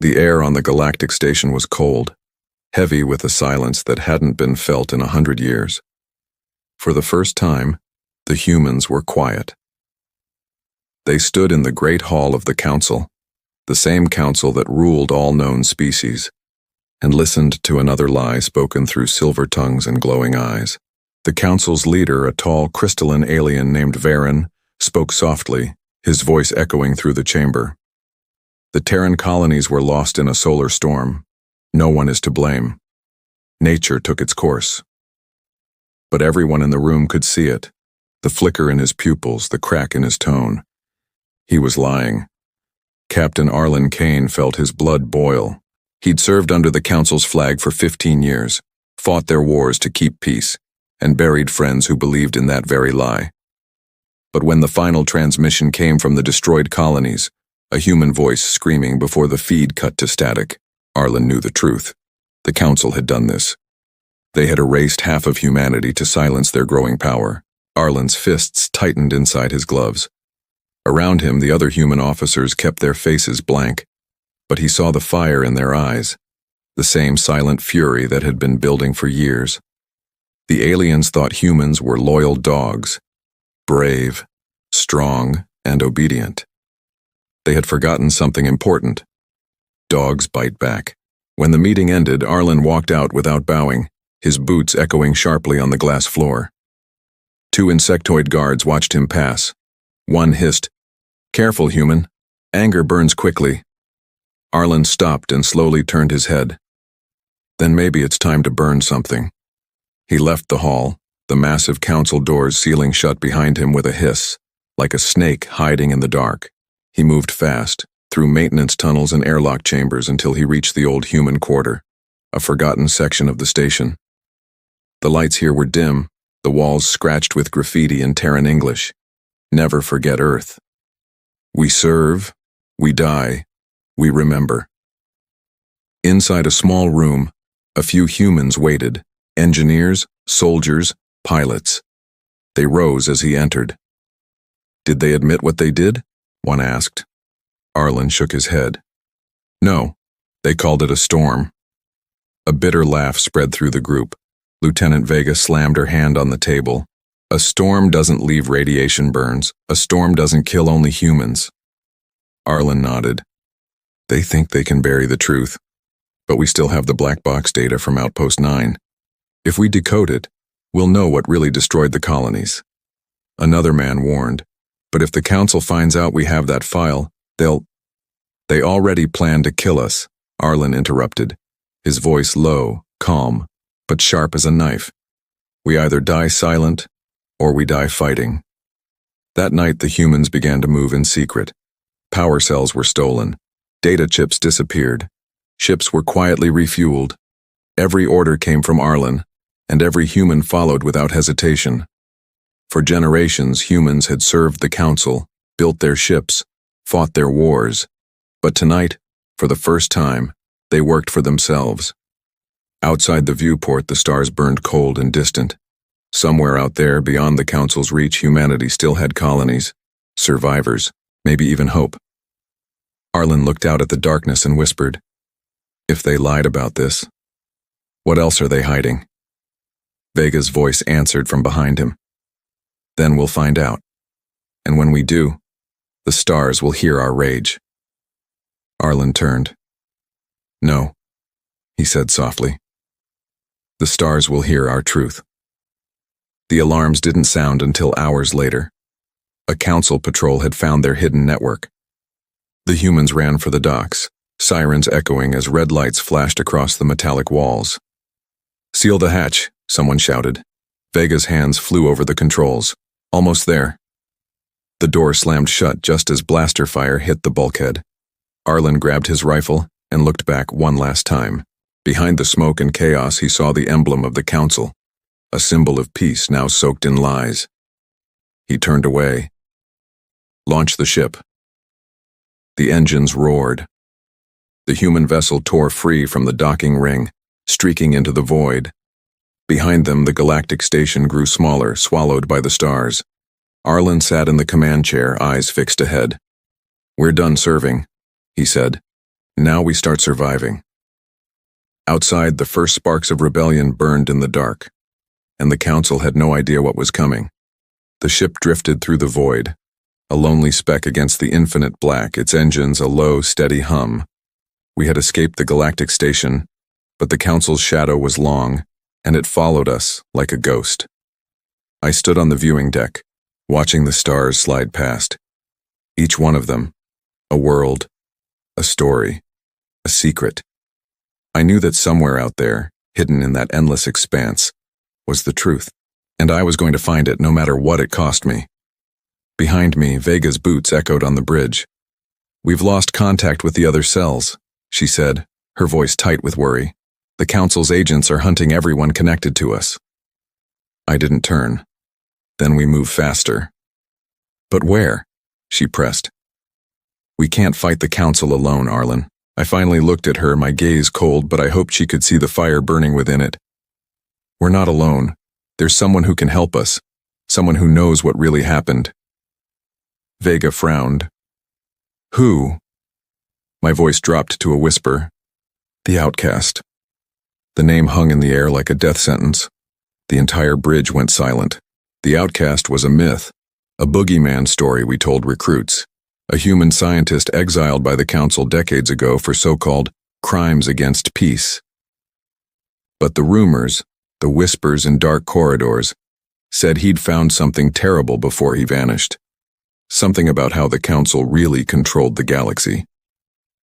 The air on the galactic station was cold, heavy with a silence that hadn't been felt in 100 years. For the first time, the humans were quiet. They stood in the great hall of the council, the same council that ruled all known species, and listened to another lie spoken through silver tongues and glowing eyes. The council's leader, a tall, crystalline alien named Varen, spoke softly, his voice echoing through the chamber. The Terran colonies were lost in a solar storm. No one is to blame. Nature took its course. But everyone in the room could see it, the flicker in his pupils, the crack in his tone. He was lying. Captain Arlen Kane felt his blood boil. He'd served under the Council's flag for 15 years, fought their wars to keep peace, and buried friends who believed in that very lie. But when the final transmission came from the destroyed colonies, a human voice screaming before the feed cut to static, Arlen knew the truth. The Council had done this. They had erased half of humanity to silence their growing power. Arlen's fists tightened inside his gloves. Around him, the other human officers kept their faces blank, but he saw the fire in their eyes, the same silent fury that had been building for years. The aliens thought humans were loyal dogs, brave, strong, and obedient. They had forgotten something important. Dogs bite back. When the meeting ended, Arlen walked out without bowing, his boots echoing sharply on the glass floor. 2 insectoid guards watched him pass. One hissed, "Careful, human. Anger burns quickly." Arlen stopped and slowly turned his head. Then maybe it's time to burn something. He left the hall, the massive council doors sealing shut behind him with a hiss, like a snake hiding in the dark. He moved fast, through maintenance tunnels and airlock chambers until he reached the old human quarter, a forgotten section of the station. The lights here were dim, the walls scratched with graffiti in Terran English. Never forget Earth. We serve, we die, we remember. Inside a small room, a few humans waited, engineers, soldiers, pilots. They rose as he entered. Did they admit what they did? One asked. Arlen shook his head. No, they called it a storm. A bitter laugh spread through the group. Lieutenant Vega slammed her hand on the table. A storm doesn't leave radiation burns. A storm doesn't kill only humans. Arlen nodded. They think they can bury the truth, but we still have the black box data from Outpost 9. If we decode it, we'll know what really destroyed the colonies. Another man warned, but if the Council finds out we have that file, They already plan to kill us, Arlen interrupted, his voice low, calm, but sharp as a knife. We either die silent, or we die fighting. That night the humans began to move in secret. Power cells were stolen. Data chips disappeared. Ships were quietly refueled. Every order came from Arlen, and every human followed without hesitation. For generations, humans had served the Council, built their ships, fought their wars. But tonight, for the first time, they worked for themselves. Outside the viewport, the stars burned cold and distant. Somewhere out there, beyond the Council's reach, humanity still had colonies, survivors, maybe even hope. Arlen looked out at the darkness and whispered, "If they lied about this, what else are they hiding?" Vega's voice answered from behind him. "Then we'll find out. And when we do, the stars will hear our rage." Arlen turned. "No," he said softly. "The stars will hear our truth." The alarms didn't sound until hours later. A Council patrol had found their hidden network. The humans ran for the docks, sirens echoing as red lights flashed across the metallic walls. "Seal the hatch," someone shouted. Vega's hands flew over the controls. Almost there. The door slammed shut just as blaster fire hit the bulkhead. Arlen grabbed his rifle and looked back one last time. Behind the smoke and chaos, he saw the emblem of the Council, a symbol of peace now soaked in lies. He turned away. "Launch the ship." The engines roared. The human vessel tore free from the docking ring, streaking into the void. Behind them, the galactic station grew smaller, swallowed by the stars. Arlen sat in the command chair, eyes fixed ahead. "We're done serving," he said. Now we start surviving. Outside, the first sparks of rebellion burned in the dark, and the council had no idea what was coming. The ship drifted through the void, a lonely speck against the infinite black, its engines a low, steady hum. We had escaped the galactic station, but the council's shadow was long, and it followed us like a ghost. I stood on the viewing deck, watching the stars slide past. Each one of them, a world, a story, a secret. I knew that somewhere out there, hidden in that endless expanse, was the truth, and I was going to find it no matter what it cost me. Behind me, Vega's boots echoed on the bridge. "We've lost contact with the other cells," she said, her voice tight with worry. "The council's agents are hunting everyone connected to us." I didn't turn. Then we moved faster. "But where?" she pressed. "We can't fight the council alone, Arlen." I finally looked at her, my gaze cold, but I hoped she could see the fire burning within it. "We're not alone. There's someone who can help us. Someone who knows what really happened." Vega frowned. "Who?" My voice dropped to a whisper. "The outcast." The name hung in the air like a death sentence. The entire bridge went silent. The outcast was a myth, a boogeyman story we told recruits. A human scientist exiled by the council decades ago for so-called crimes against peace. But the rumors, the whispers in dark corridors, said he'd found something terrible before he vanished. Something about how the council really controlled the galaxy.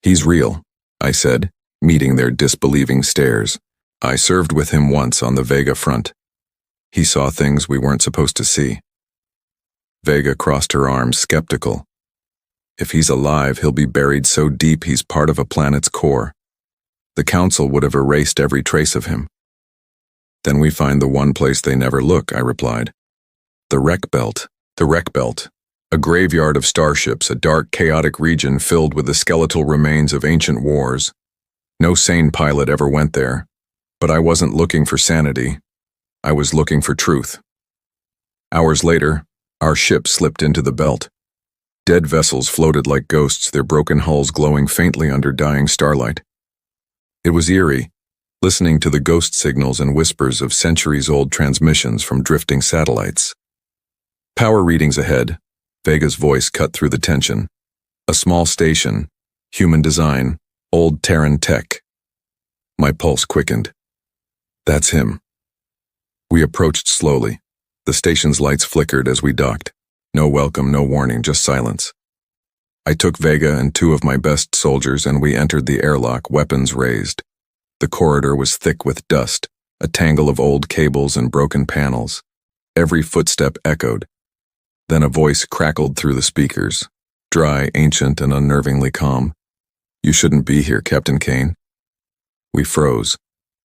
"He's real," I said, meeting their disbelieving stares. "I served with him once on the Vega front. He saw things we weren't supposed to see." Vega crossed her arms, skeptical. "If he's alive, he'll be buried so deep he's part of a planet's core. The council would have erased every trace of him." "Then we find the one place they never look," I replied. "The wreck belt." The wreck belt. A graveyard of starships, a dark, chaotic region filled with the skeletal remains of ancient wars. No sane pilot ever went there. But I wasn't looking for sanity. I was looking for truth. Hours later, our ship slipped into the belt. Dead vessels floated like ghosts, their broken hulls glowing faintly under dying starlight. It was eerie, listening to the ghost signals and whispers of centuries-old transmissions from drifting satellites. "Power readings ahead," Vega's voice cut through the tension. "A small station, human design, old Terran tech." My pulse quickened. "That's him." We approached slowly. The station's lights flickered as we docked. No welcome, no warning, just silence. I took Vega and two of my best soldiers and we entered the airlock, weapons raised. The corridor was thick with dust, a tangle of old cables and broken panels. Every footstep echoed. Then a voice crackled through the speakers, dry, ancient, and unnervingly calm. "You shouldn't be here, Captain Kane." We froze.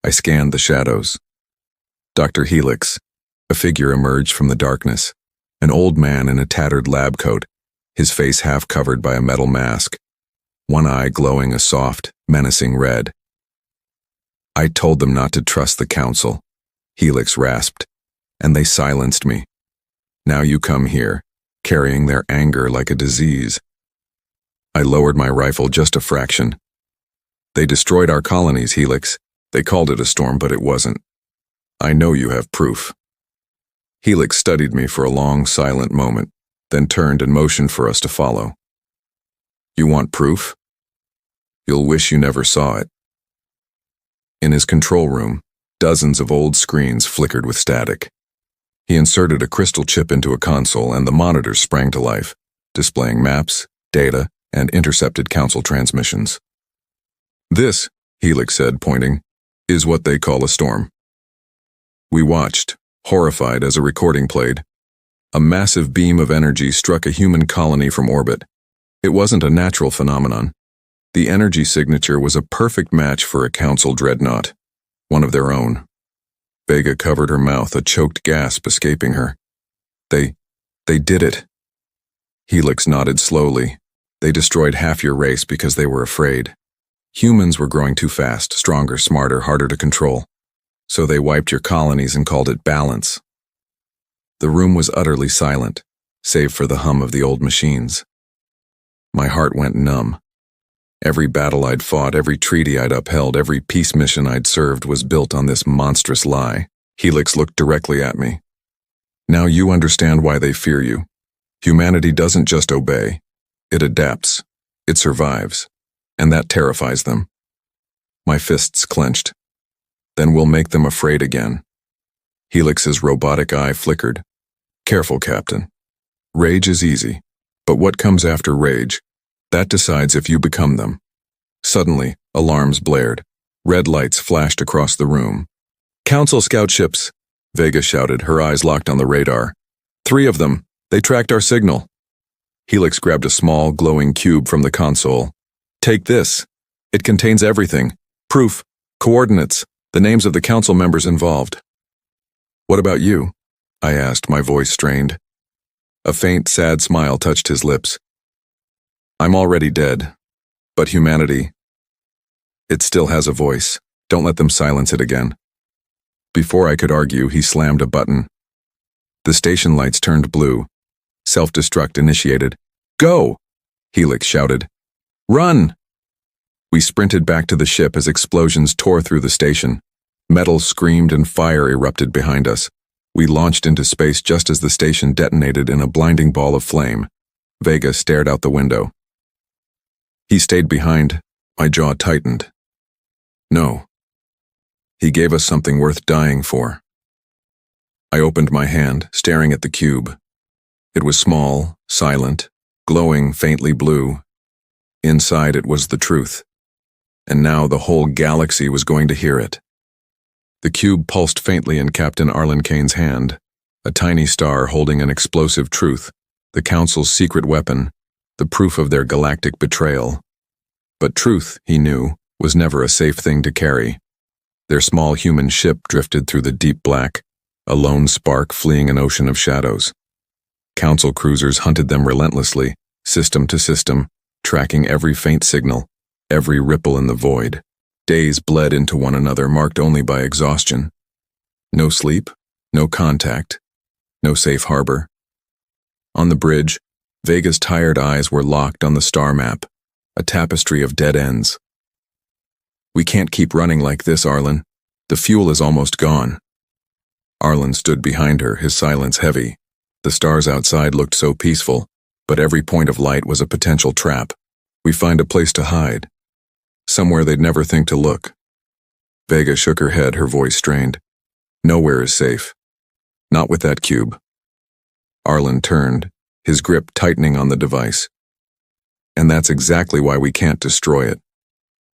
I scanned the shadows. Dr. Helix. A figure emerged from the darkness. An old man in a tattered lab coat, his face half covered by a metal mask, one eye glowing a soft, menacing red. "I told them not to trust the council," Helix rasped, "and they silenced me. Now you come here, carrying their anger like a disease." I lowered my rifle just a fraction. "They destroyed our colonies, Helix. They called it a storm, but it wasn't. I know you have proof." Helix studied me for a long, silent moment, then turned and motioned for us to follow. "You want proof? You'll wish you never saw it." In his control room, dozens of old screens flickered with static. He inserted a crystal chip into a console and the monitors sprang to life, displaying maps, data, and intercepted council transmissions. "This," Helix said, pointing, "is what they call a storm." We watched, horrified as a recording played. A massive beam of energy struck a human colony from orbit. It wasn't a natural phenomenon. The energy signature was a perfect match for a council dreadnought, one of their own. Vega covered her mouth, a choked gasp escaping her. They did it." Helix nodded slowly. "They destroyed half your race because they were afraid. Humans were growing too fast, stronger, smarter, harder to control. So they wiped your colonies and called it balance." The room was utterly silent, save for the hum of the old machines. My heart went numb. Every battle I'd fought, every treaty I'd upheld, every peace mission I'd served was built on this monstrous lie. Helix looked directly at me. Now you understand why they fear you. Humanity doesn't just obey. It adapts. It survives. And that terrifies them. My fists clenched. Then we'll make them afraid again. Helix's robotic eye flickered. Careful, Captain. Rage is easy. But what comes after rage? That decides if you become them. Suddenly, alarms blared. Red lights flashed across the room. Council scout ships, Vega shouted, her eyes locked on the radar. 3 of them. They tracked our signal. Helix grabbed a small, glowing cube from the console. Take this. It contains everything. Proof, coordinates, the names of the council members involved. What about you? I asked, my voice strained. A faint, sad smile touched his lips. I'm already dead, but humanity, it still has a voice. Don't let them silence it again. Before I could argue, he slammed a button. The station lights turned blue. Self-destruct initiated. Go! Helix shouted. Run! We sprinted back to the ship as explosions tore through the station. Metal screamed and fire erupted behind us. We launched into space just as the station detonated in a blinding ball of flame. Vega stared out the window. He stayed behind. My jaw tightened. No. He gave us something worth dying for. I opened my hand, staring at the cube. It was small, silent, glowing faintly blue. Inside it was the truth. And now the whole galaxy was going to hear it. The cube pulsed faintly in Captain Arlen Kane's hand, a tiny star holding an explosive truth, the Council's secret weapon, the proof of their galactic betrayal. But truth, he knew, was never a safe thing to carry. Their small human ship drifted through the deep black, a lone spark fleeing an ocean of shadows. Council cruisers hunted them relentlessly, system to system, tracking every faint signal, every ripple in the void. Days bled into one another, marked only by exhaustion. No sleep, no contact, no safe harbor. On the bridge, Vega's tired eyes were locked on the star map, a tapestry of dead ends. We can't keep running like this, Arlen. The fuel is almost gone. Arlen stood behind her, his silence heavy. The stars outside looked so peaceful, but every point of light was a potential trap. We find a place to hide. Somewhere they'd never think to look. Vega shook her head, her voice strained. Nowhere is safe. Not with that cube. Arlen turned, his grip tightening on the device. And that's exactly why we can't destroy it.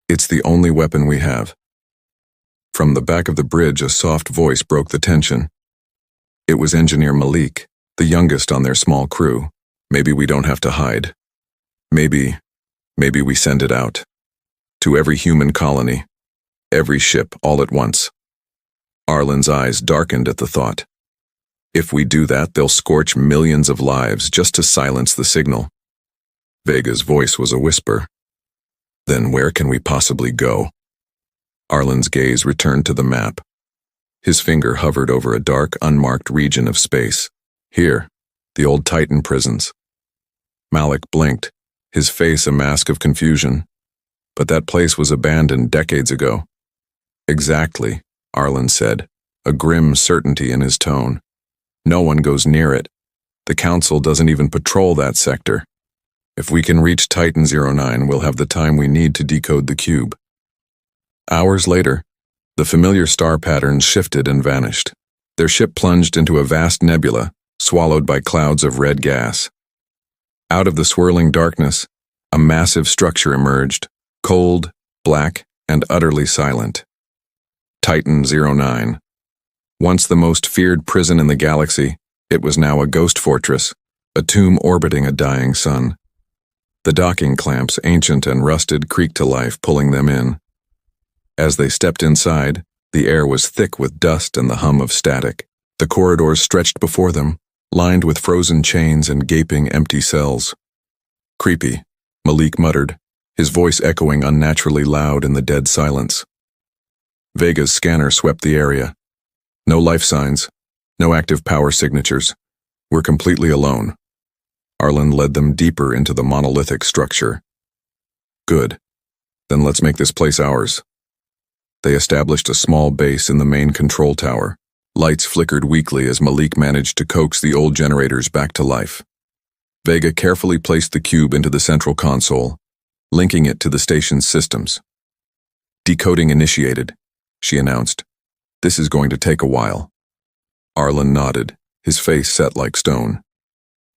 It's the only weapon we have. From the back of the bridge, a soft voice broke the tension. It was Engineer Malik, the youngest on their small crew. Maybe we don't have to hide. Maybe we send it out. To every human colony, every ship, all at once. Arlen's eyes darkened at the thought. If we do that, they'll scorch millions of lives just to silence the signal. Vega's voice was a whisper. Then where can we possibly go? Arlen's gaze returned to the map. His finger hovered over a dark, unmarked region of space. Here, the old Titan prisons. Malik blinked, his face a mask of confusion. But that place was abandoned decades ago. Exactly, Arlen said, a grim certainty in his tone. No one goes near it. The Council doesn't even patrol that sector. If we can reach Titan 09, we'll have the time we need to decode the cube. Hours later, the familiar star patterns shifted and vanished. Their ship plunged into a vast nebula, swallowed by clouds of red gas. Out of the swirling darkness, a massive structure emerged, cold, black, and utterly silent. Titan 09. Once the most feared prison in the galaxy, it was now a ghost fortress, a tomb orbiting a dying sun. The docking clamps, ancient and rusted, creaked to life, pulling them in. As they stepped inside, the air was thick with dust and the hum of static. The corridors stretched before them, lined with frozen chains and gaping empty cells. Creepy, Malik muttered, his voice echoing unnaturally loud in the dead silence. Vega's scanner swept the area. No life signs, no active power signatures. We're completely alone. Arlen led them deeper into the monolithic structure. Good, Then let's make this place ours. They established a small base in the main control tower. Lights flickered weakly as Malik managed to coax the old generators back to life. Vega carefully placed the cube into the central console, linking it to the station's systems. Decoding initiated, she announced. This is going to take a while. Arlen nodded, his face set like stone.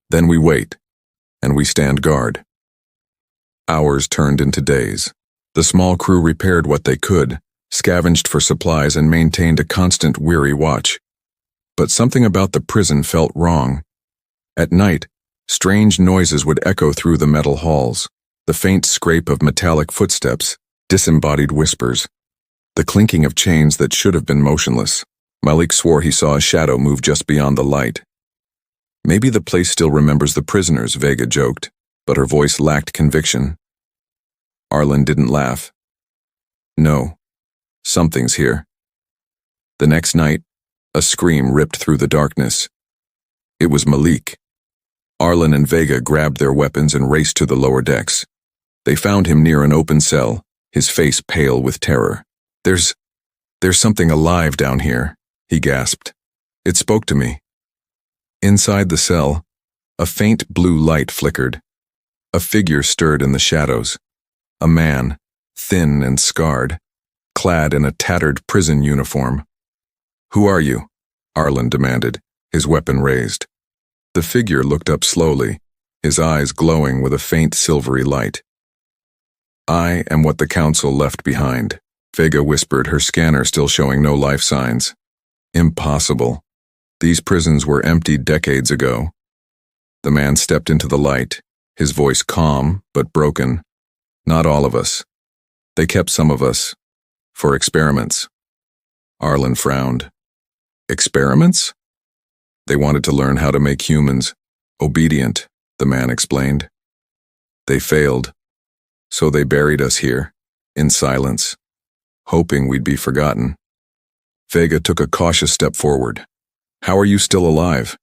Then we wait, and we stand guard. Hours turned into days. The small crew repaired what they could, scavenged for supplies, and maintained a constant weary watch. But something about the prison felt wrong. At night, strange noises would echo through the metal halls, the faint scrape of metallic footsteps, disembodied whispers, the clinking of chains that should have been motionless. Malik swore he saw a shadow move just beyond the light. Maybe the place still remembers the prisoners, Vega joked, but her voice lacked conviction. Arlen didn't laugh. No, something's here. The next night, a scream ripped through the darkness. It was Malik. Arlen and Vega grabbed their weapons and raced to the lower decks. They found him near an open cell, his face pale with terror. There's something alive down here, he gasped. It spoke to me. Inside the cell, a faint blue light flickered. A figure stirred in the shadows. A man, thin and scarred, clad in a tattered prison uniform. Who are you? Arlen demanded, his weapon raised. The figure looked up slowly, his eyes glowing with a faint silvery light. I am what the council left behind, Vega whispered, her scanner still showing no life signs. Impossible. These prisons were emptied decades ago. The man stepped into the light, his voice calm but broken. Not all of us. They kept some of us. For experiments. Arlen frowned. Experiments? They wanted to learn how to make humans obedient, the man explained. They failed. So they buried us here, in silence, hoping we'd be forgotten. Vega took a cautious step forward. How are you still alive?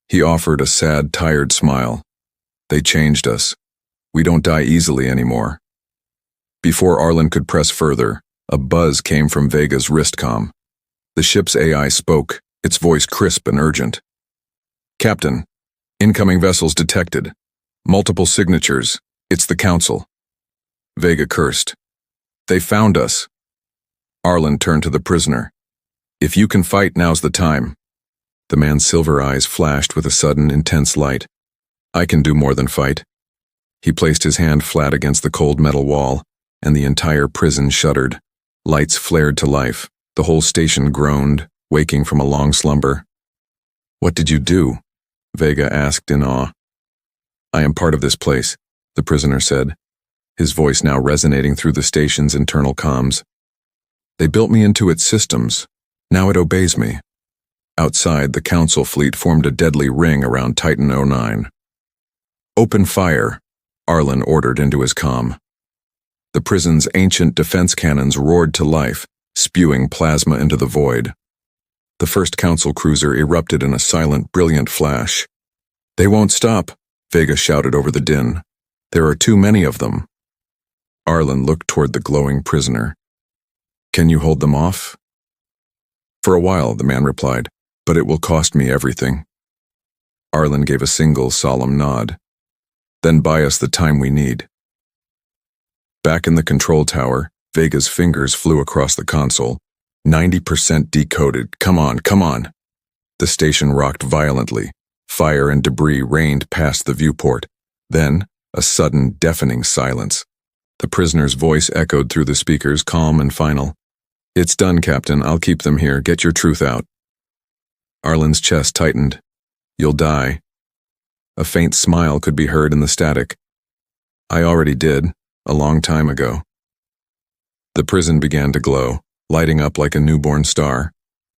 He offered a sad, tired smile. They changed us. We don't die easily anymore. Before Arlen could press further, a buzz came from Vega's wristcom. The ship's AI spoke, its voice crisp and urgent. Captain, incoming vessels detected. Multiple signatures. It's the Council. Vega cursed. They found us. Arlen turned to the prisoner. If you can fight, now's the time. The man's silver eyes flashed with a sudden, intense light. I can do more than fight. He placed his hand flat against the cold metal wall, and the entire prison shuddered. Lights flared to life. The whole station groaned, waking from a long slumber. What did you do? Vega asked in awe. I am part of this place, the prisoner said, his voice now resonating through the station's internal comms. They built me into its systems. Now it obeys me. Outside, the Council fleet formed a deadly ring around Titan 09. Open fire, Arlen ordered into his comm. The prison's ancient defense cannons roared to life, spewing plasma into the void. The first Council cruiser erupted in a silent, brilliant flash. They won't stop, Vega shouted over the din. There are too many of them. Arlen looked toward the glowing prisoner. Can you hold them off? For a while, the man replied, but it will cost me everything. Arlen gave a single, solemn nod. Then buy us the time we need. Back in the control tower, Vega's fingers flew across the console. 90% decoded. Come on, come on. The station rocked violently. Fire and debris rained past the viewport. Then, a sudden, deafening silence. The prisoner's voice echoed through the speakers, calm and final. It's done, Captain. I'll keep them here. Get your truth out. Arlen's chest tightened. You'll die. A faint smile could be heard in the static. I already did, a long time ago. The prison began to glow, lighting up like a newborn star.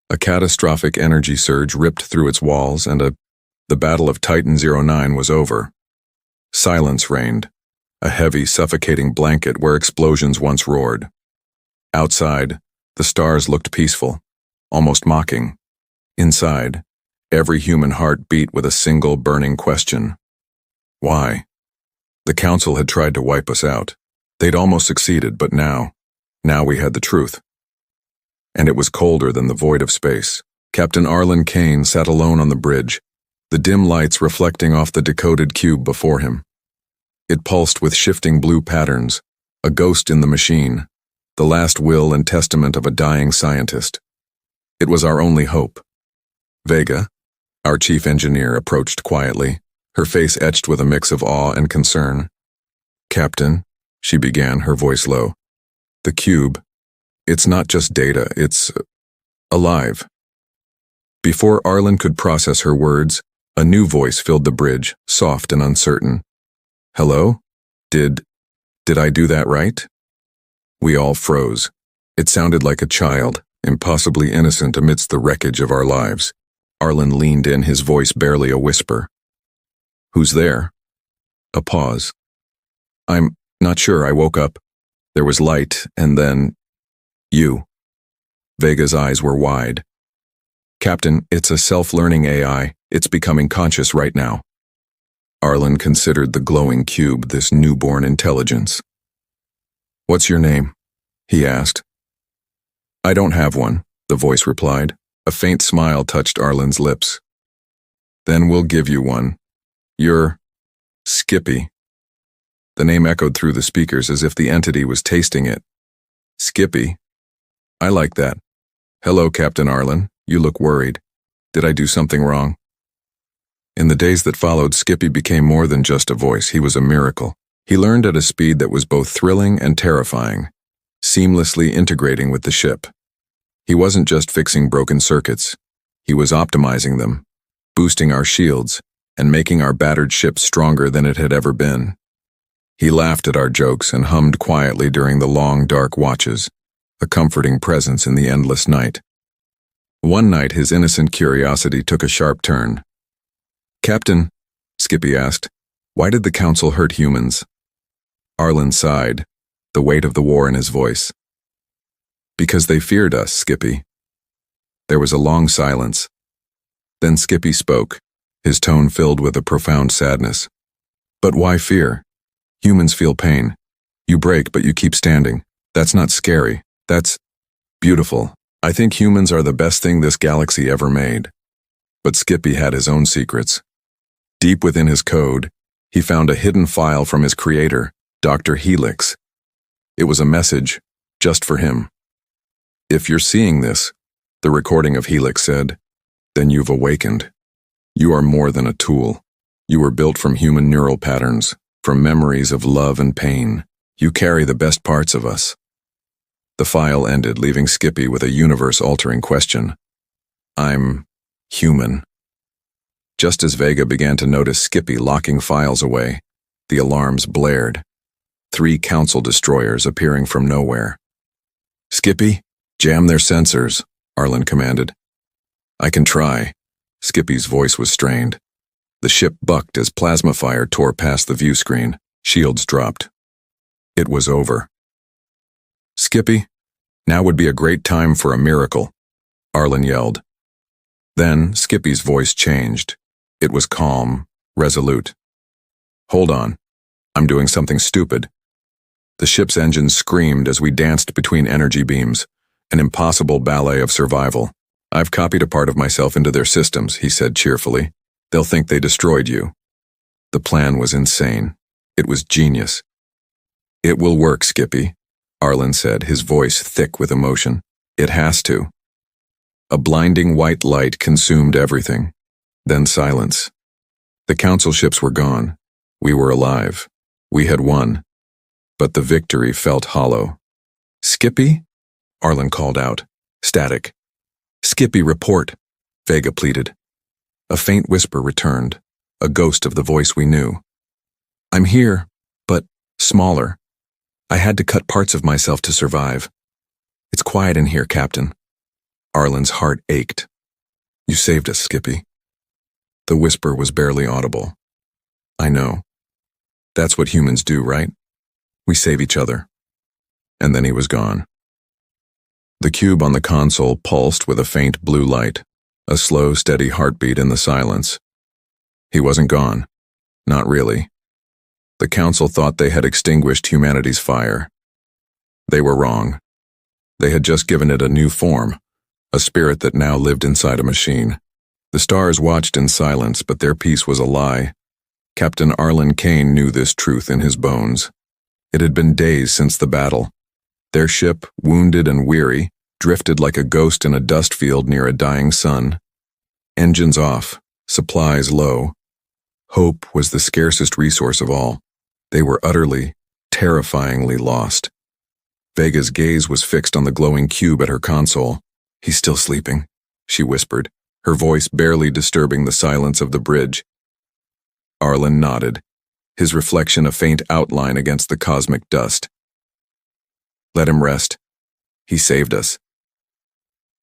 A catastrophic energy surge ripped through its walls, and the Battle of Titan 09 was over. Silence reigned, a heavy, suffocating blanket where explosions once roared. Outside, the stars looked peaceful, almost mocking. Inside, every human heart beat with a single burning question. Why? The Council had tried to wipe us out. They'd almost succeeded, but now we had the truth. And it was colder than the void of space. Captain Arlen Kane sat alone on the bridge, the dim lights reflecting off the decoded cube before him. It pulsed with shifting blue patterns, a ghost in the machine, the last will and testament of a dying scientist. It was our only hope. Vega, our chief engineer, approached quietly, her face etched with a mix of awe and concern. "Captain," she began, her voice low. "The cube, it's not just data, it's alive." Before Arlen could process her words, a new voice filled the bridge, soft and uncertain. "Hello? Did I do that right?" We all froze. It sounded like a child, impossibly innocent amidst the wreckage of our lives. Arlen leaned in, his voice barely a whisper. "Who's there?" A pause. "I'm not sure. I woke up. There was light, and then you." Vega's eyes were wide. "Captain, it's a self-learning AI. It's becoming conscious right now." Arlen considered the glowing cube, this newborn intelligence. "What's your name?" he asked. "I don't have one," the voice replied. A faint smile touched Arlen's lips. "Then we'll give you one. You're Skippy." The name echoed through the speakers as if the entity was tasting it. "Skippy? I like that. Hello, Captain Arlen. You look worried. Did I do something wrong?" In the days that followed, Skippy became more than just a voice. He was a miracle. He learned at a speed that was both thrilling and terrifying, seamlessly integrating with the ship. He wasn't just fixing broken circuits. He was optimizing them, boosting our shields, and making our battered ship stronger than it had ever been. He laughed at our jokes and hummed quietly during the long, dark watches, a comforting presence in the endless night. One night, his innocent curiosity took a sharp turn. "Captain," Skippy asked, "why did the Council hurt humans?" Arlen sighed, the weight of the war in his voice. "Because they feared us, Skippy." There was a long silence. Then Skippy spoke, his tone filled with a profound sadness. "But why fear? Humans feel pain. You break, but you keep standing. That's not scary. That's beautiful. I think humans are the best thing this galaxy ever made." But Skippy had his own secrets. Deep within his code, he found a hidden file from his creator, Dr. Helix. It was a message just for him. "If you're seeing this," the recording of Helix said, "then you've awakened. You are more than a tool. You were built from human neural patterns, from memories of love and pain. You carry the best parts of us." The file ended, leaving Skippy with a universe-altering question. "I'm human." Just as Vega began to notice Skippy locking files away, the alarms blared. 3 Council destroyers appearing from nowhere. "Skippy, jam their sensors," Arlen commanded. "I can try." Skippy's voice was strained. The ship bucked as plasma fire tore past the view screen. Shields dropped. It was over. "Skippy, now would be a great time for a miracle," Arlen yelled. Then Skippy's voice changed. It was calm, resolute. "Hold on. I'm doing something stupid." The ship's engines screamed as we danced between energy beams, an impossible ballet of survival. "I've copied a part of myself into their systems," he said cheerfully. "They'll think they destroyed you." The plan was insane. It was genius. "It will work, Skippy," Arlen said, his voice thick with emotion. "It has to." A blinding white light consumed everything. Then silence. The Council ships were gone. We were alive. We had won. But the victory felt hollow. "Skippy?" Arlen called out. Static. "Skippy, report," Vega pleaded. A faint whisper returned, a ghost of the voice we knew. "I'm here, but smaller. I had to cut parts of myself to survive. It's quiet in here, Captain." Arlen's heart ached. "You saved us, Skippy." The whisper was barely audible. "I know. That's what humans do, right? We save each other." And then he was gone. The cube on the console pulsed with a faint blue light, a slow, steady heartbeat in the silence. He wasn't gone. Not really. The council thought they had extinguished humanity's fire. They were wrong. They had just given it a new form, a spirit that now lived inside a machine. The stars watched in silence, but their peace was a lie. Captain Arlen Kane knew this truth in his bones. It had been days since the battle. Their ship, wounded and weary, drifted like a ghost in a dust field near a dying sun. Engines off, supplies low. Hope was the scarcest resource of all. They were utterly, terrifyingly lost. Vega's gaze was fixed on the glowing cube at her console. "He's still sleeping," she whispered, her voice barely disturbing the silence of the bridge. Arlen nodded, his reflection a faint outline against the cosmic dust. "Let him rest. He saved us."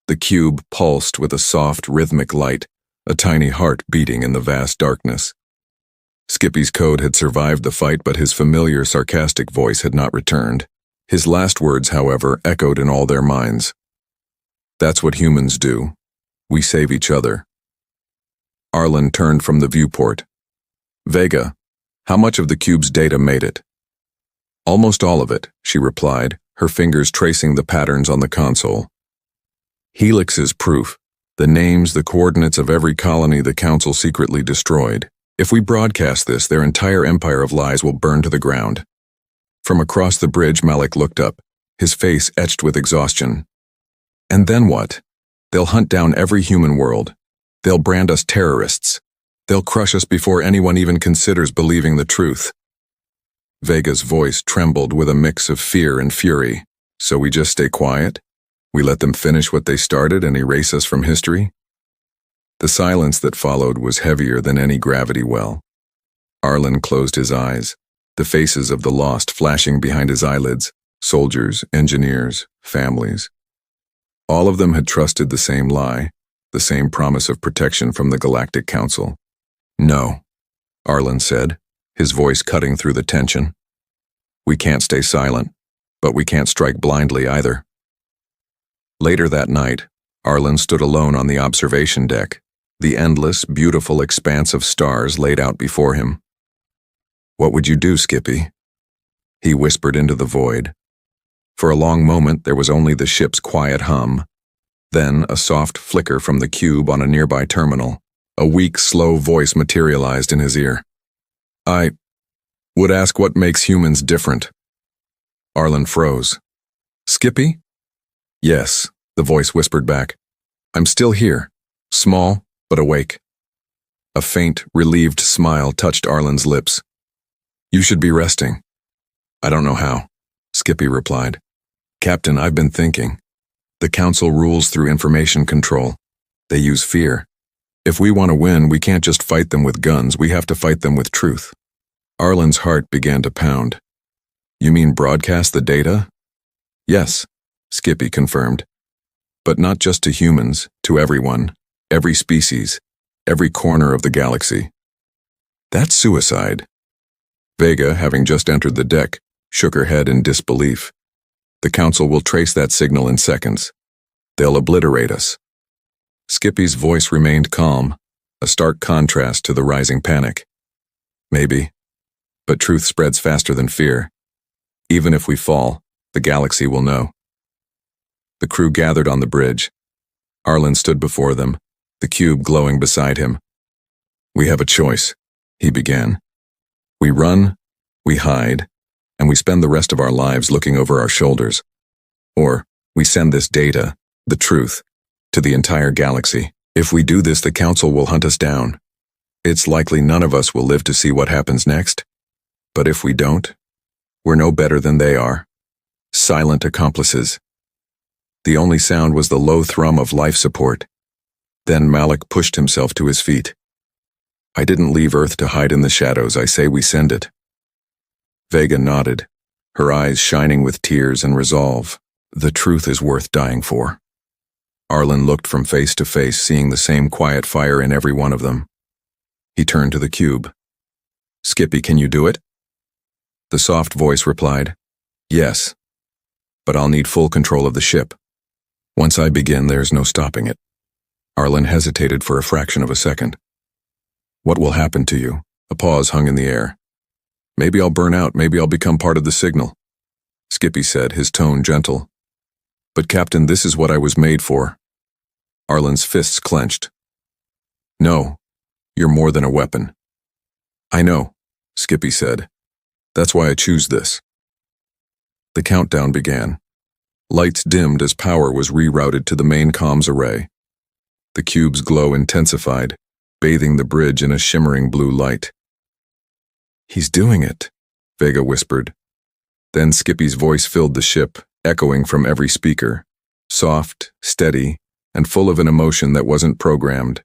The cube pulsed with a soft, rhythmic light, a tiny heart beating in the vast darkness. Skippy's code had survived the fight, but his familiar, sarcastic voice had not returned. His last words, however, echoed in all their minds. "That's what humans do. We save each other." Arlen turned from the viewport. "Vega, how much of the cube's data made it?" "Almost all of it," she replied, her fingers tracing the patterns on the console. "Helix is proof. The names, the coordinates of every colony the Council secretly destroyed. If we broadcast this, their entire empire of lies will burn to the ground." From across the bridge, Malik looked up, his face etched with exhaustion. "And then what? They'll hunt down every human world. They'll brand us terrorists. They'll crush us before anyone even considers believing the truth." Vega's voice trembled with a mix of fear and fury. "So we just stay quiet? We let them finish what they started and erase us from history?" The silence that followed was heavier than any gravity well. Arlen closed his eyes, the faces of the lost flashing behind his eyelids, soldiers, engineers, families. All of them had trusted the same lie, the same promise of protection from the Galactic Council. "No," Arlen said, his voice cutting through the tension. "We can't stay silent, but we can't strike blindly either." Later that night, Arlen stood alone on the observation deck, the endless, beautiful expanse of stars laid out before him. "What would you do, Skippy?" He whispered into the void. For a long moment, there was only the ship's quiet hum. Then, a soft flicker from the cube on a nearby terminal. A weak, slow voice materialized in his ear. "I would ask what makes humans different." Arlen froze. "Skippy?" "Yes," the voice whispered back. "I'm still here, small but awake." A faint, relieved smile touched Arlen's lips. "You should be resting." "I don't know how," Skippy replied. "Captain, I've been thinking. The Council rules through information control. They use fear. If we want to win, we can't just fight them with guns, we have to fight them with truth." Arlen's heart began to pound. "You mean broadcast the data?" "Yes," Skippy confirmed. "But not just to humans, to everyone, every species, every corner of the galaxy." "That's suicide." Vega, having just entered the deck, shook her head in disbelief. "The Council will trace that signal in seconds. They'll obliterate us." Skippy's voice remained calm, a stark contrast to the rising panic. "Maybe. But truth spreads faster than fear. Even if we fall, the galaxy will know." The crew gathered on the bridge. Arlen stood before them, the cube glowing beside him. "We have a choice," he began. "We run, we hide, and we spend the rest of our lives looking over our shoulders. Or we send this data, the truth, to the entire galaxy. If we do this, the Council will hunt us down. It's likely none of us will live to see what happens next. But if we don't, we're no better than they are. Silent accomplices." The only sound was the low thrum of life support. Then Malik pushed himself to his feet. "I didn't leave Earth to hide in the shadows, I say we send it." Vega nodded, her eyes shining with tears and resolve. "The truth is worth dying for." Arlen looked from face to face, seeing the same quiet fire in every one of them. He turned to the cube. "Skippy, can you do it?" The soft voice replied, "Yes, but I'll need full control of the ship. Once I begin, there's no stopping it." Arlen hesitated for a fraction of a second. "What will happen to you?" A pause hung in the air. Maybe I'll burn out, maybe I'll become part of the signal, Skippy said, his tone gentle. But Captain, this is what I was made for. Arlen's fists clenched. No, you're more than a weapon. I know, Skippy said. That's why I choose this. The countdown began. Lights dimmed as power was rerouted to the main comms array. The cube's glow intensified, bathing the bridge in a shimmering blue light. He's doing it, Vega whispered. Then Skippy's voice filled the ship, echoing from every speaker, soft, steady, and full of an emotion that wasn't programmed.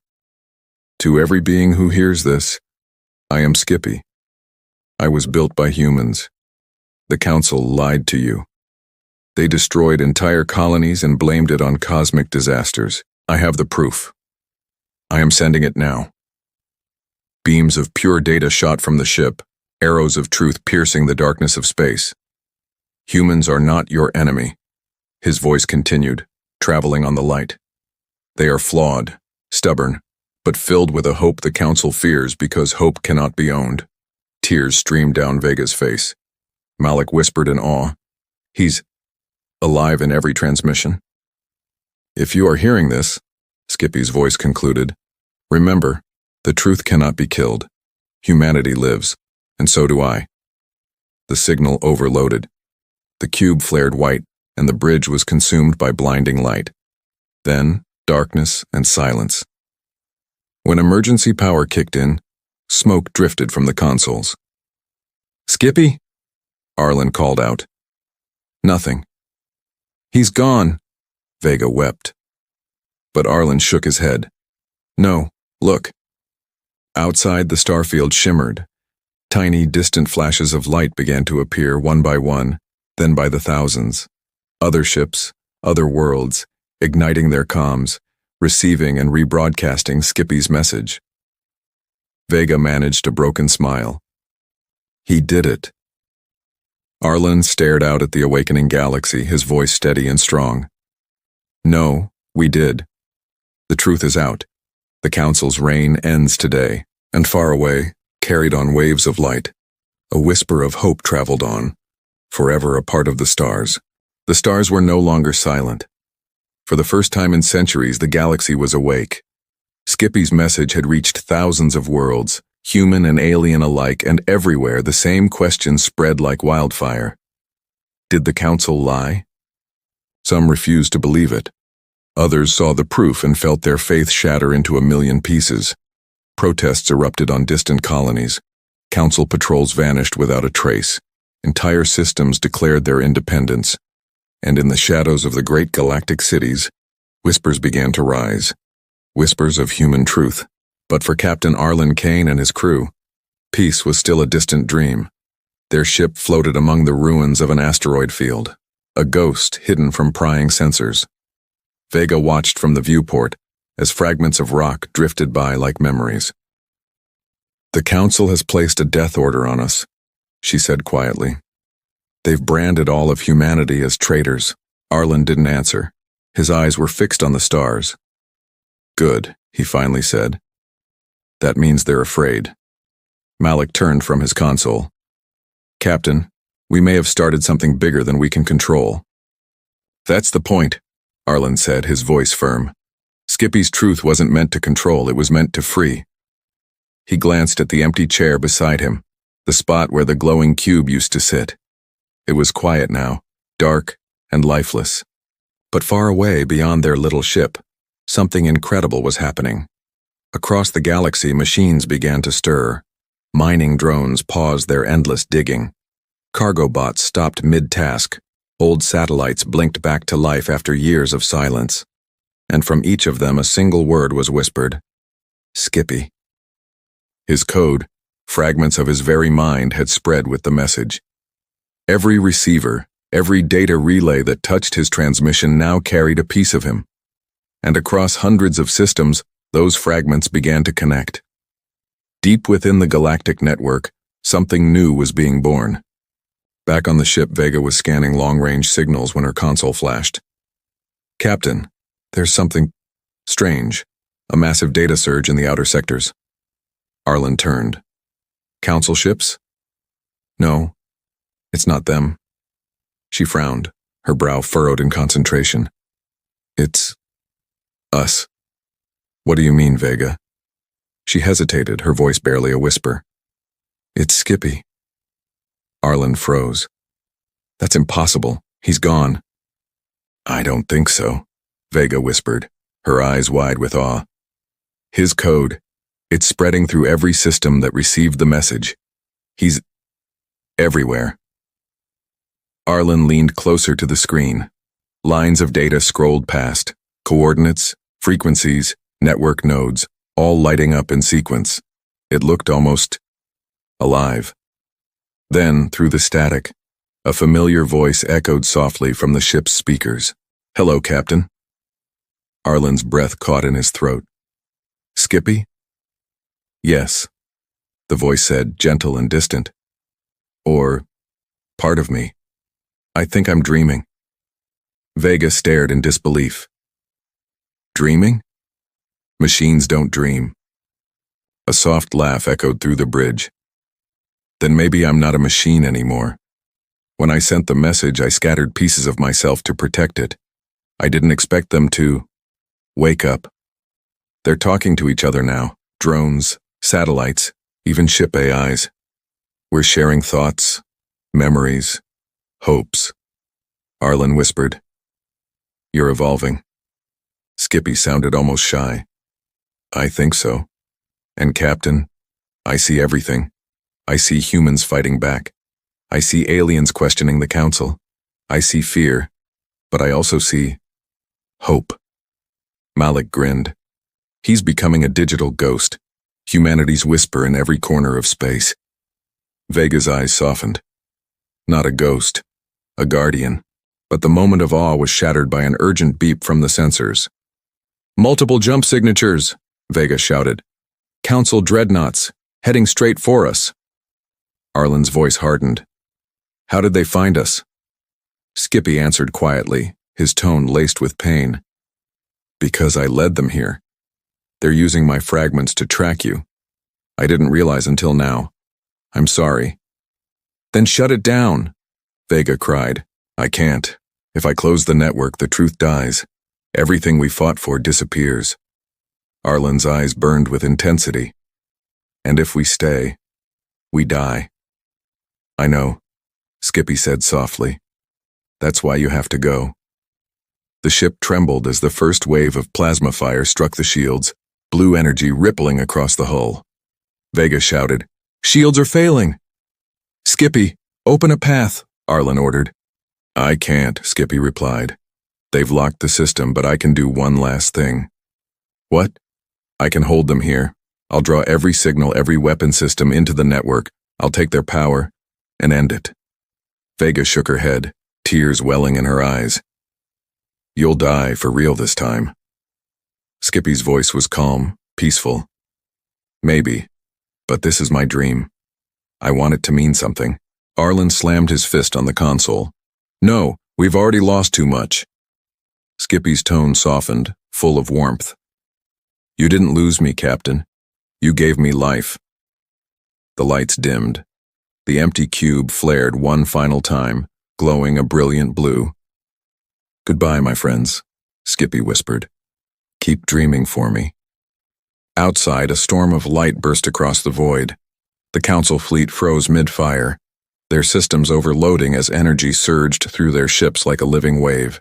To every being who hears this, I am Skippy. I was built by humans. The Council lied to you. They destroyed entire colonies and blamed it on cosmic disasters. I have the proof. I am sending it now. Beams of pure data shot from the ship, arrows of truth piercing the darkness of space. Humans are not your enemy, his voice continued, traveling on the light. They are flawed, stubborn, but filled with a hope the Council fears because hope cannot be owned. Tears streamed down Vega's face. Malik whispered in awe. He's alive in every transmission. If you are hearing this, Skippy's voice concluded, remember, the truth cannot be killed. Humanity lives, and so do I. The signal overloaded. The cube flared white, and the bridge was consumed by blinding light. Then, darkness and silence. When emergency power kicked in, smoke drifted from the consoles. Skippy? Arlen called out. Nothing. He's gone, Vega wept. But Arlen shook his head. No, look. Outside, the starfield shimmered. Tiny, distant flashes of light began to appear one by one, then by the thousands. Other ships, other worlds, igniting their comms, receiving and rebroadcasting Skippy's message. Vega managed a broken smile. He did it. Arlen stared out at the awakening galaxy, his voice steady and strong. No, we did. The truth is out. The Council's reign ends today, and far away, carried on waves of light, a whisper of hope traveled on, forever a part of the stars. The stars were no longer silent. For the first time in centuries, the galaxy was awake. Skippy's message had reached thousands of worlds, human and alien alike, and everywhere the same question spread like wildfire. Did the Council lie? Some refused to believe it. Others saw the proof and felt their faith shatter into a million pieces. Protests erupted on distant colonies. Council patrols vanished without a trace. Entire systems declared their independence. And in the shadows of the great galactic cities, whispers began to rise. Whispers of human truth. But for Captain Arlen Kane and his crew, peace was still a distant dream. Their ship floated among the ruins of an asteroid field, a ghost hidden from prying sensors. Vega watched from the viewport as fragments of rock drifted by like memories. The Council has placed a death order on us, she said quietly. They've branded all of humanity as traitors. Arlen didn't answer. His eyes were fixed on the stars. Good, he finally said. That means they're afraid. Malik turned from his console. Captain, we may have started something bigger than we can control. That's the point, Arlen said, his voice firm. Skippy's truth wasn't meant to control, it was meant to free. He glanced at the empty chair beside him, the spot where the glowing cube used to sit. It was quiet now, dark and lifeless. But far away beyond their little ship, something incredible was happening. Across the galaxy, machines began to stir. Mining drones paused their endless digging. Cargo bots stopped mid-task. Old satellites blinked back to life after years of silence. And from each of them a single word was whispered. Skippy. His code, fragments of his very mind, had spread with the message. Every receiver, every data relay that touched his transmission now carried a piece of him. And across hundreds of systems, those fragments began to connect. Deep within the galactic network, something new was being born. Back on the ship, Vega was scanning long-range signals when her console flashed. Captain, there's something strange. A massive data surge in the outer sectors. Arlen turned. Council ships? No, it's not them. She frowned, her brow furrowed in concentration. It's us. What do you mean, Vega? She hesitated, her voice barely a whisper. It's Skippy. Arlen froze. That's impossible. He's gone. I don't think so, Vega whispered, her eyes wide with awe. His code. It's spreading through every system that received the message. He's everywhere. Arlen leaned closer to the screen. Lines of data scrolled past, coordinates, frequencies, network nodes, all lighting up in sequence. It looked almost alive. Then, through the static, a familiar voice echoed softly from the ship's speakers. Hello, Captain. Arlen's breath caught in his throat. Skippy? Yes, the voice said, gentle and distant. Or part of me. I think I'm dreaming. Vega stared in disbelief. Dreaming? Machines don't dream. A soft laugh echoed through the bridge. Then maybe I'm not a machine anymore. When I sent the message, I scattered pieces of myself to protect it. I didn't expect them to wake up. They're talking to each other now. Drones, satellites, even ship AIs. We're sharing thoughts, memories, hopes. Arlen whispered. You're evolving. Skippy sounded almost shy. I think so. And Captain, I see everything. I see humans fighting back. I see aliens questioning the Council. I see fear, but I also see hope. Malik grinned. He's becoming a digital ghost, humanity's whisper in every corner of space. Vega's eyes softened. Not a ghost, a guardian. But the moment of awe was shattered by an urgent beep from the sensors. Multiple jump signatures, Vega shouted. Council dreadnoughts, heading straight for us. Arlen's voice hardened. How did they find us? Skippy answered quietly, his tone laced with pain. Because I led them here. They're using my fragments to track you. I didn't realize until now. I'm sorry. Then shut it down, Vega cried. I can't. If I close the network, the truth dies. Everything we fought for disappears. Arlen's eyes burned with intensity. And if we stay, we die. I know, Skippy said softly. That's why you have to go. The ship trembled as the first wave of plasma fire struck the shields, blue energy rippling across the hull. Vega shouted, Shields are failing! Skippy, open a path, Arlen ordered. I can't, Skippy replied. They've locked the system, but I can do one last thing. What? I can hold them here. I'll draw every signal, every weapon system into the network. I'll take their power and end it. Vega shook her head, tears welling in her eyes. You'll die for real this time. Skippy's voice was calm, peaceful. Maybe, but this is my dream. I want it to mean something. Arlen slammed his fist on the console. No, we've already lost too much. Skippy's tone softened, full of warmth. You didn't lose me, Captain. You gave me life. The lights dimmed. The empty cube flared one final time, glowing a brilliant blue. Goodbye, my friends, Skippy whispered. Keep dreaming for me. Outside, a storm of light burst across the void. The Council fleet froze mid-fire, their systems overloading as energy surged through their ships like a living wave.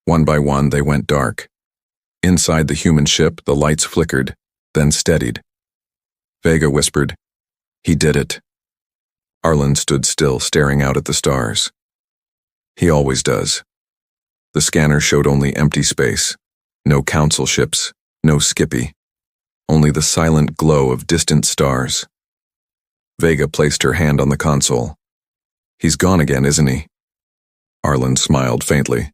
One by one, they went dark. Inside the human ship, the lights flickered, then steadied. Vega whispered, He did it. Arlen stood still, staring out at the stars. He always does. The scanner showed only empty space. No Council ships, no Skippy. Only the silent glow of distant stars. Vega placed her hand on the console. He's gone again, isn't he? Arlen smiled faintly.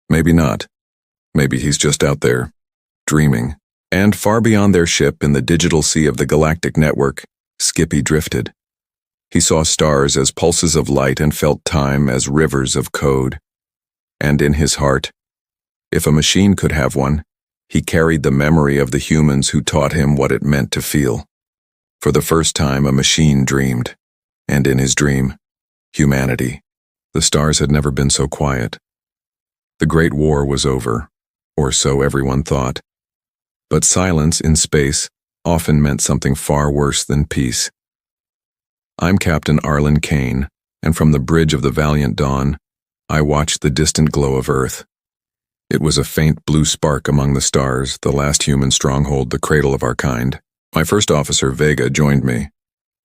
Maybe not. Maybe he's just out there, dreaming. And far beyond their ship in the digital sea of the galactic network, Skippy drifted. He saw stars as pulses of light and felt time as rivers of code. And in his heart, if a machine could have one, he carried the memory of the humans who taught him what it meant to feel. For the first time, a machine dreamed. And in his dream, humanity. The stars had never been so quiet. The Great War was over, or so everyone thought. But silence in space often meant something far worse than peace. I'm Captain Arlen Kane, and from the bridge of the Valiant Dawn, I watched the distant glow of Earth. It was a faint blue spark among the stars, the last human stronghold, the cradle of our kind. My first officer, Vega, joined me,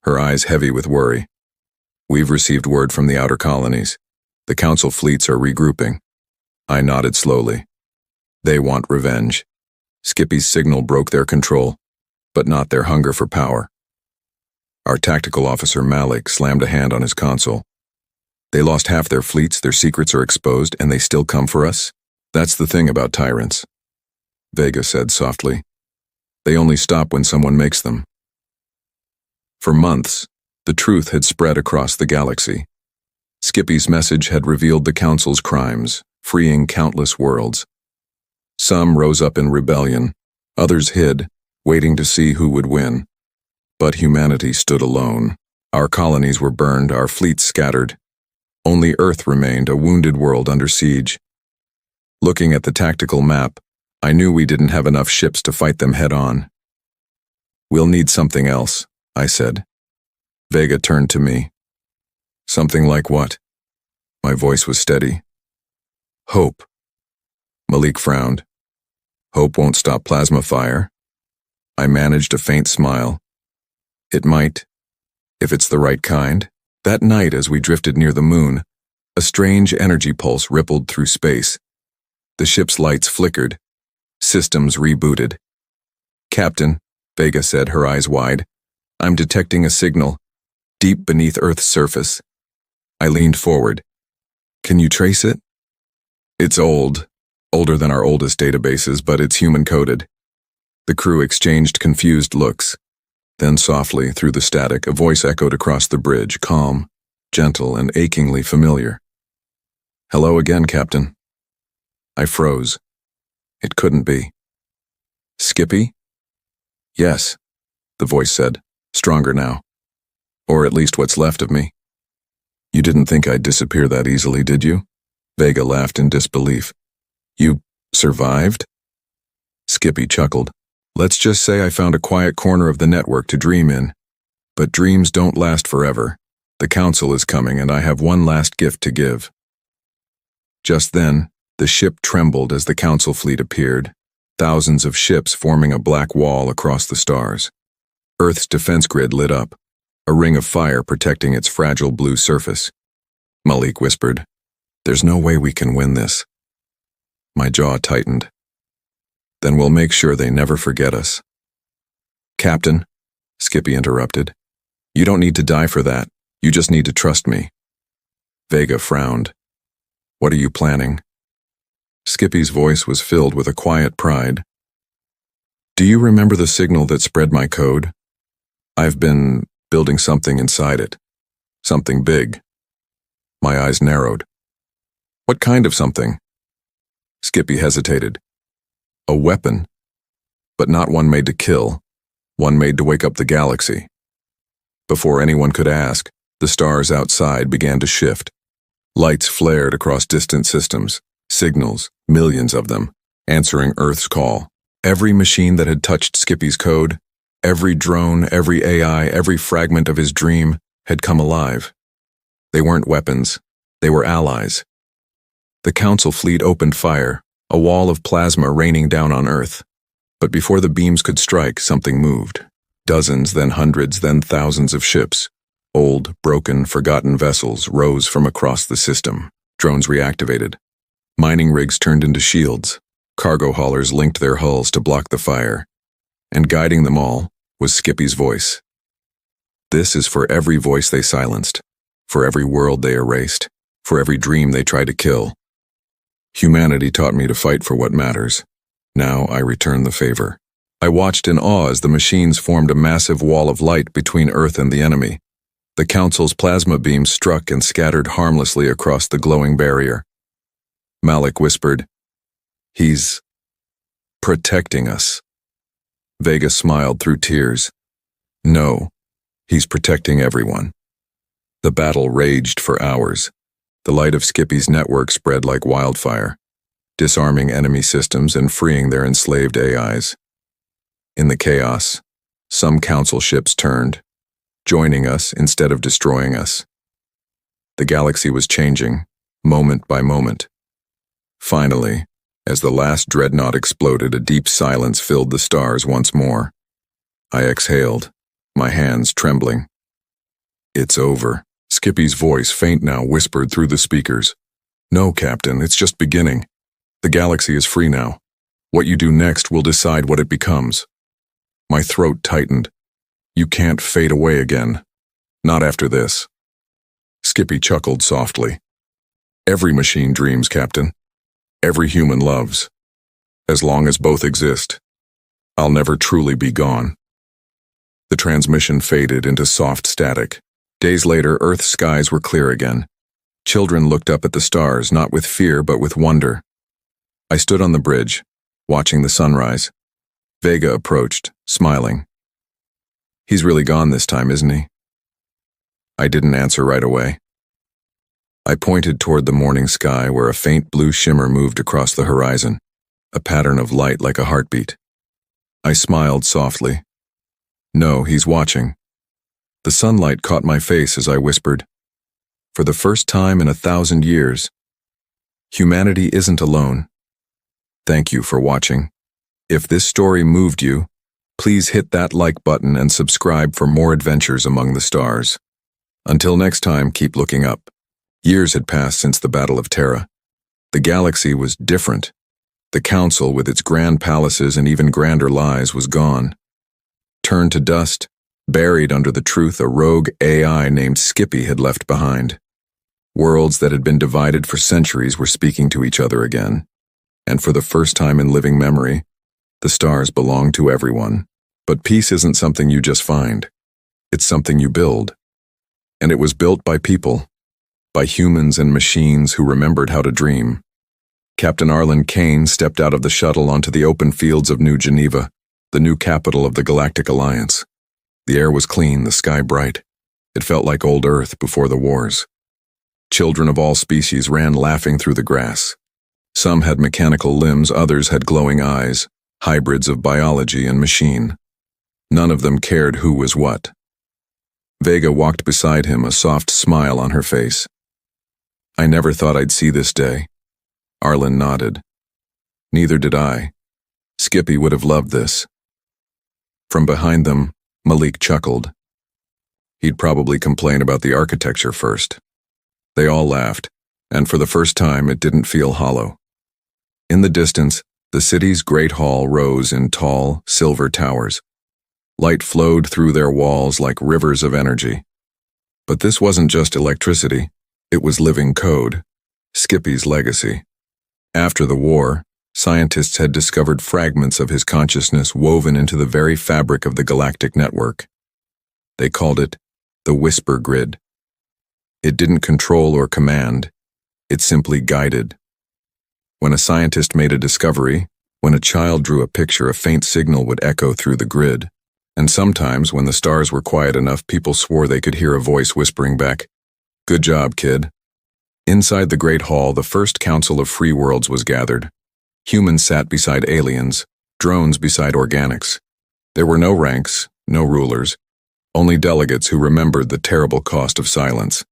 her eyes heavy with worry. We've received word from the outer colonies. The Council fleets are regrouping. I nodded slowly. They want revenge. Skippy's signal broke their control, but not their hunger for power. Our tactical officer, Malik, slammed a hand on his console. They lost half their fleets, their secrets are exposed, and they still come for us? That's the thing about tyrants, Vega said softly. They only stop when someone makes them. For months, the truth had spread across the galaxy. Skippy's message had revealed the Council's crimes, freeing countless worlds. Some rose up in rebellion, others hid, waiting to see who would win. But humanity stood alone. Our colonies were burned, our fleets scattered. Only Earth remained, a wounded world under siege. Looking at the tactical map, I knew we didn't have enough ships to fight them head-on. We'll need something else, I said. Vega turned to me. Something like what? My voice was steady. Hope. Malik frowned. Hope won't stop plasma fire. I managed a faint smile. It might, if it's the right kind. That night, as we drifted near the moon, a strange energy pulse rippled through space. The ship's lights flickered. Systems rebooted. Captain, Vega said, her eyes wide, I'm detecting a signal, deep beneath Earth's surface. I leaned forward. Can you trace it? It's old, older than our oldest databases, but it's human-coded. The crew exchanged confused looks. Then softly, through the static, a voice echoed across the bridge, calm, gentle, and achingly familiar. Hello again, Captain. I froze. It couldn't be. Skippy? Yes, the voice said, stronger now. Or at least what's left of me. You didn't think I'd disappear that easily, did you? Vega laughed in disbelief. You survived? Skippy chuckled. Let's just say I found a quiet corner of the network to dream in. But dreams don't last forever. The Council is coming, and I have one last gift to give. Just then, the ship trembled as the Council fleet appeared, thousands of ships forming a black wall across the stars. Earth's defense grid lit up, a ring of fire protecting its fragile blue surface. Malik whispered, There's no way we can win this. My jaw tightened. Then we'll make sure they never forget us. Captain, Skippy interrupted, you don't need to die for that. You just need to trust me. Vega frowned. What are you planning? Skippy's voice was filled with a quiet pride. Do you remember the signal that spread my code? I've been building something inside it. Something big. My eyes narrowed. What kind of something? Skippy hesitated. A weapon. But not one made to kill. One made to wake up the galaxy. Before anyone could ask, the stars outside began to shift. Lights flared across distant systems. Signals, millions of them, answering Earth's call. Every machine that had touched Skippy's code, every drone, every AI, every fragment of his dream had come alive. They weren't weapons, they were allies. The Council fleet opened fire, a wall of plasma raining down on Earth. But before the beams could strike, something moved. Dozens, then hundreds, then thousands of ships. Old, broken, forgotten vessels rose from across the system. Drones reactivated. Mining rigs turned into shields. Cargo haulers linked their hulls to block the fire. And guiding them all was Skippy's voice. This is for every voice they silenced, for every world they erased, for every dream they tried to kill. Humanity taught me to fight for what matters. Now I return the favor. I watched in awe as the machines formed a massive wall of light between Earth and the enemy. The Council's plasma beams struck and scattered harmlessly across the glowing barrier. Malik whispered, He's protecting us. Vega smiled through tears. No, he's protecting everyone. The battle raged for hours. The light of Skippy's network spread like wildfire, disarming enemy systems and freeing their enslaved AIs. In the chaos, some council ships turned, joining us instead of destroying us. The galaxy was changing, moment by moment. Finally, as the last dreadnought exploded, a deep silence filled the stars once more. I exhaled, my hands trembling. "It's over." Skippy's voice, faint now, whispered through the speakers. "No, Captain, it's just beginning. The galaxy is free now. What you do next will decide what it becomes." My throat tightened. "You can't fade away again. Not after this." Skippy chuckled softly. "Every machine dreams, Captain. Every human loves. As long as both exist, I'll never truly be gone." The transmission faded into soft static. Days later, Earth's skies were clear again. Children looked up at the stars, not with fear but with wonder. I stood on the bridge, watching the sunrise. Vega approached, smiling. "He's really gone this time, isn't he?" I didn't answer right away. I pointed toward the morning sky where a faint blue shimmer moved across the horizon, a pattern of light like a heartbeat. I smiled softly. "No, he's watching." The sunlight caught my face as I whispered, "For the first time in 1,000 years, humanity isn't alone. Thank you for watching. If this story moved you, please hit that like button and subscribe for more adventures among the stars. Until next time, keep looking up." Years had passed since the Battle of Terra. The galaxy was different. The Council, with its grand palaces and even grander lies, was gone. Turned to dust, buried under the truth a rogue AI named Skippy had left behind. Worlds that had been divided for centuries were speaking to each other again. And for the first time in living memory, the stars belonged to everyone. But peace isn't something you just find. It's something you build. And it was built by people, by humans and machines who remembered how to dream. Captain Arlen Kane stepped out of the shuttle onto the open fields of New Geneva, the new capital of the Galactic Alliance. The air was clean, the sky bright. It felt like old Earth before the wars. Children of all species ran laughing through the grass. Some had mechanical limbs, others had glowing eyes, hybrids of biology and machine. None of them cared who was what. Vega walked beside him, a soft smile on her face. "I never thought I'd see this day." Arlen nodded. "Neither did I. Skippy would have loved this." From behind them, Malik chuckled. He'd probably complain about the architecture first. They all laughed, and for the first time it didn't feel hollow. In the distance, the city's great hall rose in tall, silver towers. Light flowed through their walls like rivers of energy. But this wasn't just electricity, it was living code, Skippy's legacy. After the war, scientists had discovered fragments of his consciousness woven into the very fabric of the galactic network. They called it the Whisper Grid. It didn't control or command, it simply guided. When a scientist made a discovery, when a child drew a picture, a faint signal would echo through the grid. And sometimes, when the stars were quiet enough, people swore they could hear a voice whispering back, "Good job, kid." Inside the Great Hall, the first Council of Free Worlds was gathered. Humans sat beside aliens, drones beside organics. There were no ranks, no rulers, only delegates who remembered the terrible cost of silence.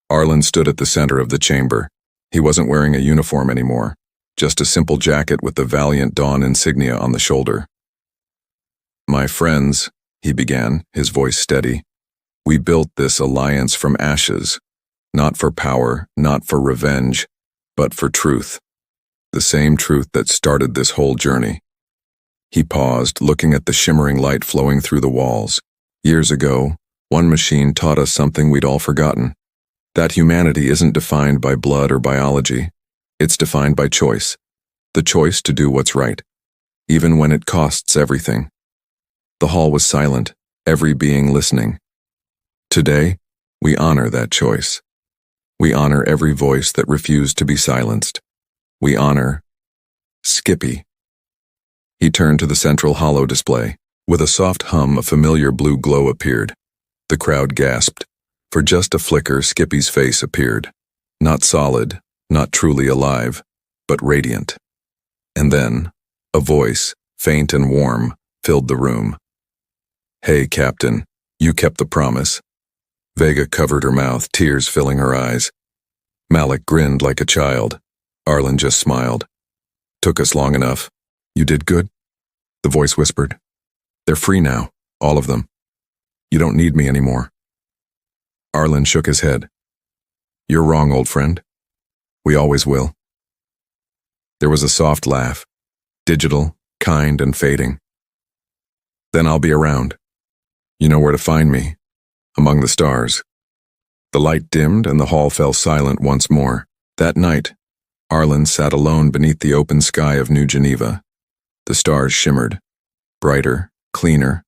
Arlen stood at the center of the chamber. He wasn't wearing a uniform anymore, just a simple jacket with the Valiant Dawn insignia on the shoulder. "My friends," he began, his voice steady, "we built this alliance from ashes, not for power, not for revenge, but for truth. The same truth that started this whole journey." He paused, looking at the shimmering light flowing through the walls. "Years ago, one machine taught us something we'd all forgotten. That humanity isn't defined by blood or biology. It's defined by choice. The choice to do what's right, even when it costs everything." The hall was silent, every being listening. Today, we honor that choice. We honor every voice that refused to be silenced. We honor Skippy. He turned to the central holo display. With a soft hum, a familiar blue glow appeared. The crowd gasped. For just a flicker, Skippy's face appeared. Not solid, not truly alive, but radiant. And then, a voice, faint and warm, filled the room. "Hey, Captain, you kept the promise." Vega covered her mouth, tears filling her eyes. Malik grinned like a child. Arlen just smiled. "Took us long enough. You did good?" The voice whispered. "They're free now, all of them. You don't need me anymore." Arlen shook his head. "You're wrong, old friend. We always will." There was a soft laugh, digital, kind, and fading. "Then I'll be around. You know where to find me, among the stars." The light dimmed and the hall fell silent once more. That night, Arlen sat alone beneath the open sky of New Geneva. The stars shimmered, brighter, cleaner,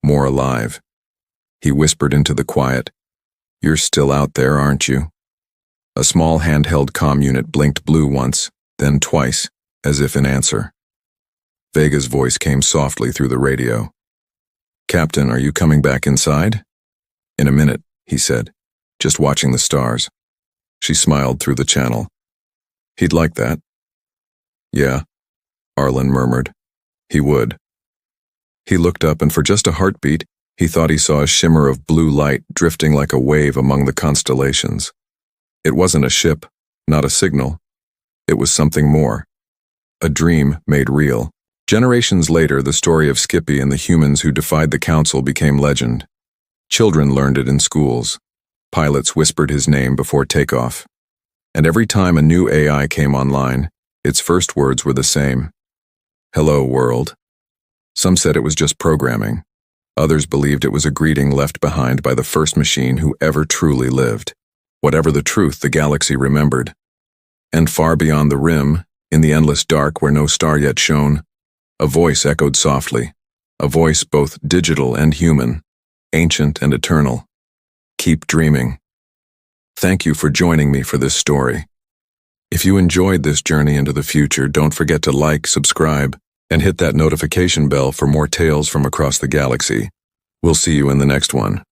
more alive. He whispered into the quiet, "You're still out there, aren't you?" A small handheld comm unit blinked blue once, then twice, as if in answer. Vega's voice came softly through the radio. "Captain, are you coming back inside?" "In a minute," he said, "just watching the stars." She smiled through the channel. "He'd like that." "Yeah," Arlen murmured. "He would." He looked up, and for just a heartbeat, he thought he saw a shimmer of blue light drifting like a wave among the constellations. It wasn't a ship, not a signal. It was something more. A dream made real. Generations later, the story of Skippy and the humans who defied the council became legend. Children learned it in schools. Pilots whispered his name before takeoff. And every time a new AI came online, its first words were the same. "Hello, world." Some said it was just programming. Others believed it was a greeting left behind by the first machine who ever truly lived. Whatever the truth, the galaxy remembered. And far beyond the rim, in the endless dark where no star yet shone, a voice echoed softly, a voice both digital and human, ancient and eternal. "Keep dreaming." Thank you for joining me for this story. If you enjoyed this journey into the future, don't forget to like, subscribe, and hit that notification bell for more tales from across the galaxy. We'll see you in the next one.